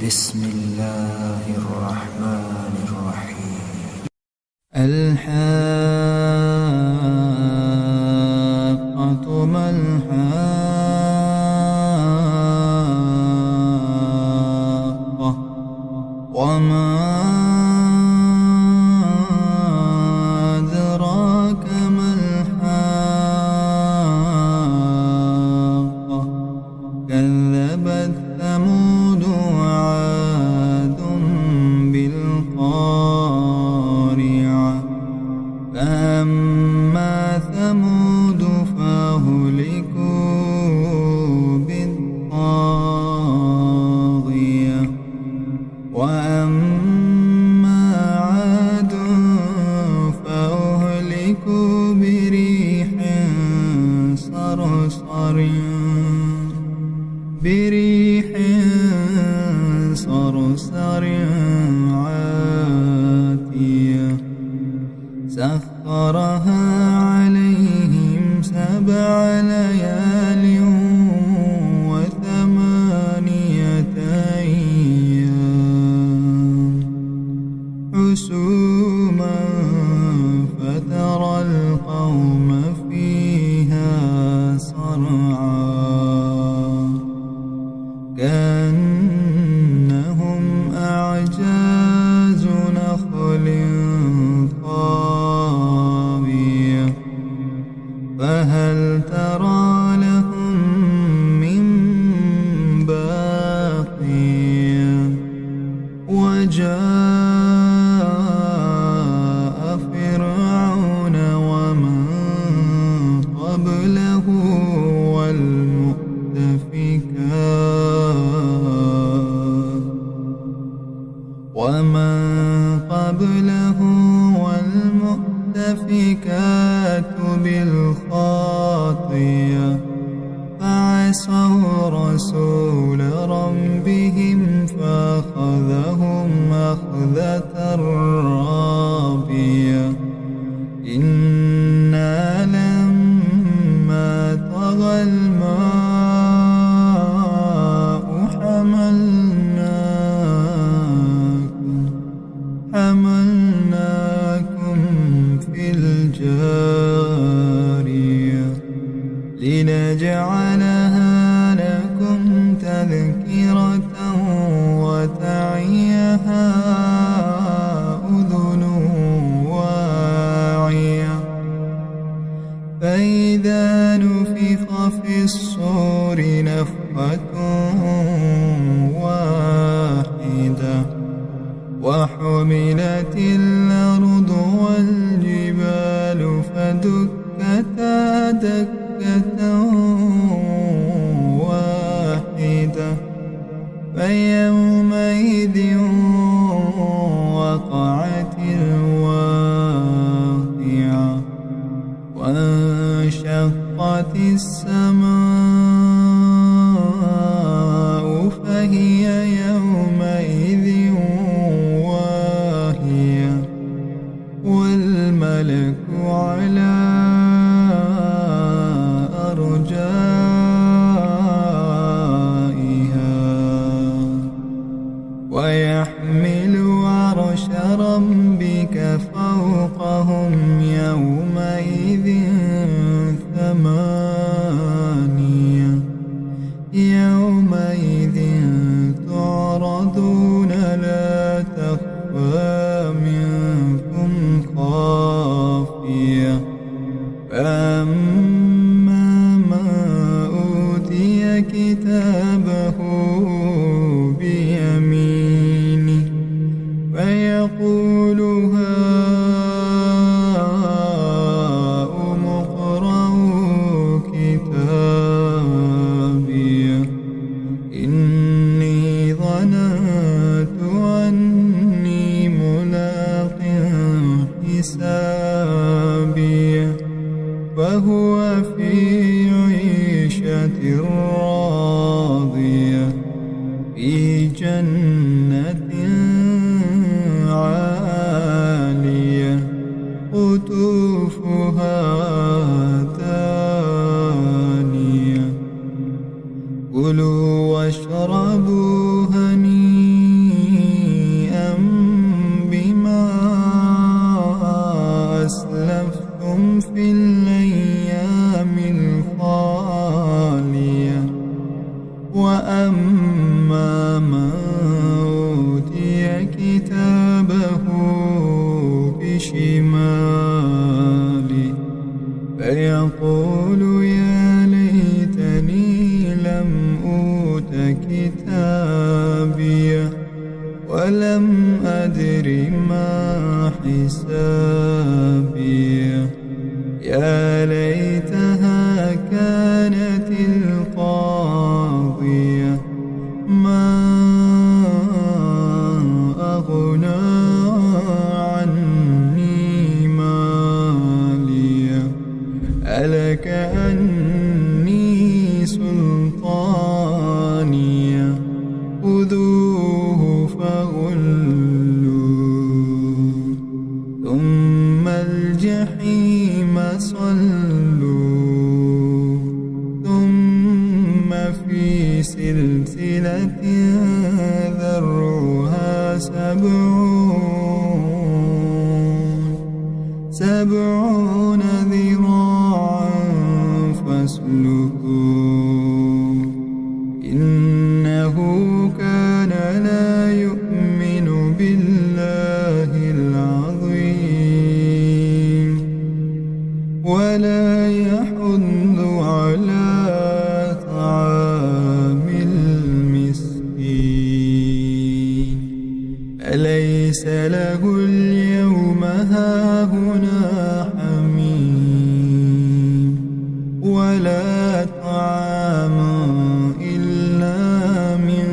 بسم الله الرحمن الرحيم. الحاقة ما الحاقة وما أدراك ما الحاقة كذبت ثمود وعاد بالقارعة فأما ثمود فأهلكوا بالطاغية وأما عاد فأهلكوا بريح صرصر عاتية سخرها عليهم 7 ليال و8 أيام حسوما فترى القوم فيها صرعا كأنهم أعجاز نخل خاوية فهل ترى لهم من باقية وجاء فرعون ومن قبله والمؤتفكات بالخاطية فعصوا رسول ربهم فأخذهم أخذة رابية إنا لما طغى الماء حملناكم في الجارية لنجعلها لكم تذكرة وتعيها أذن واعية فإذا نفخ في الصور نفخة واحدة وحملت الأرض والجبال فدكتا دكة واحدة فيومئذ وقعت الواقعة وانشقت السماء فهي يومئذ واهية والملك على أرجائها ويحمل عرش ربك فوقهم يومئذ 8 يومئذ تعرضون لا تخفى منكم خافية فأما من أوتي كتابه بيمينه فيقول هاؤم اقرءوا كتابيه إني ظننت أني ملاق حسابيه فهو في عيشة راضية في جنة عالية قطوفها دانية كلوا واشربوا هنيئا من أوتي كتابه بشماله فيقول يا ليتني لم أوت كتابيه ولم أدر ما حسابيه يا ليتها كانت القاضية ما أغنى عني ماليه هلك عني سلطانيه خذوه فغلوه ثم الجحيم صلوه ثم في سلسلة ذرعها سبعون ذراعا فاسلكوه إنه كان لا يؤمن بالله العظيم ولا يحض على طعام المسكين أليس له اليوم هاهنا حميم ولا طعام إلا من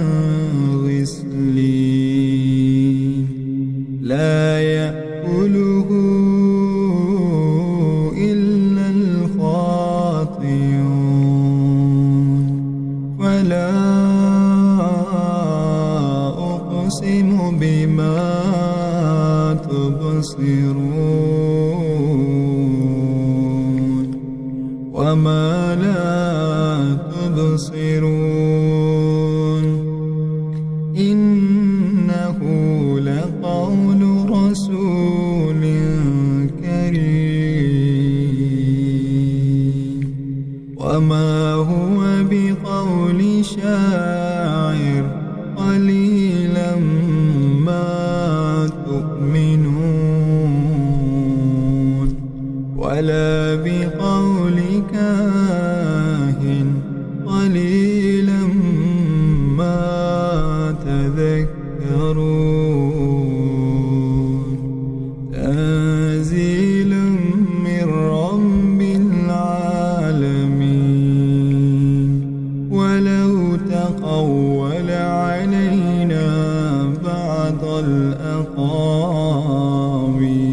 غسلين لا يأكله إلا الخاطئون فلا أقسم بما تبصرون وما لا تبصرون إنه لقول رسول كريم وما هو بقول شاعر قليلا ما تؤمنون ولا بقول كاهن قليلا ما تذكرون تنزيل من رب العالمين ولو تقول علينا بعض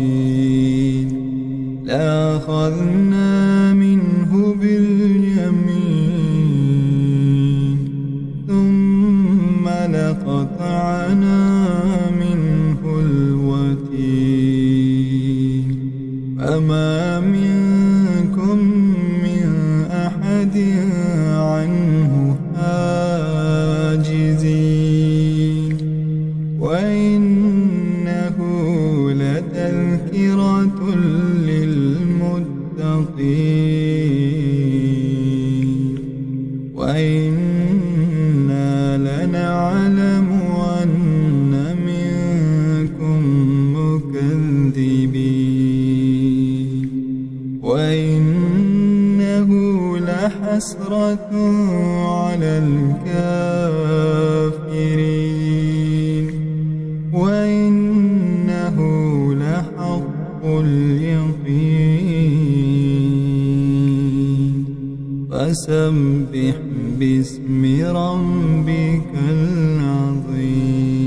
الأقاويل لأخذنا منه باليمين ثم لقطعنا منه الوتين فما منكم من أحد عنه حاجزين وإنه لتذكرة للمتقين وإنا لنعلم أن منكم مكذبين وإنه لحسرة على الكافرين وإنه لحق اليقين فسبح باسم ربك العظيم.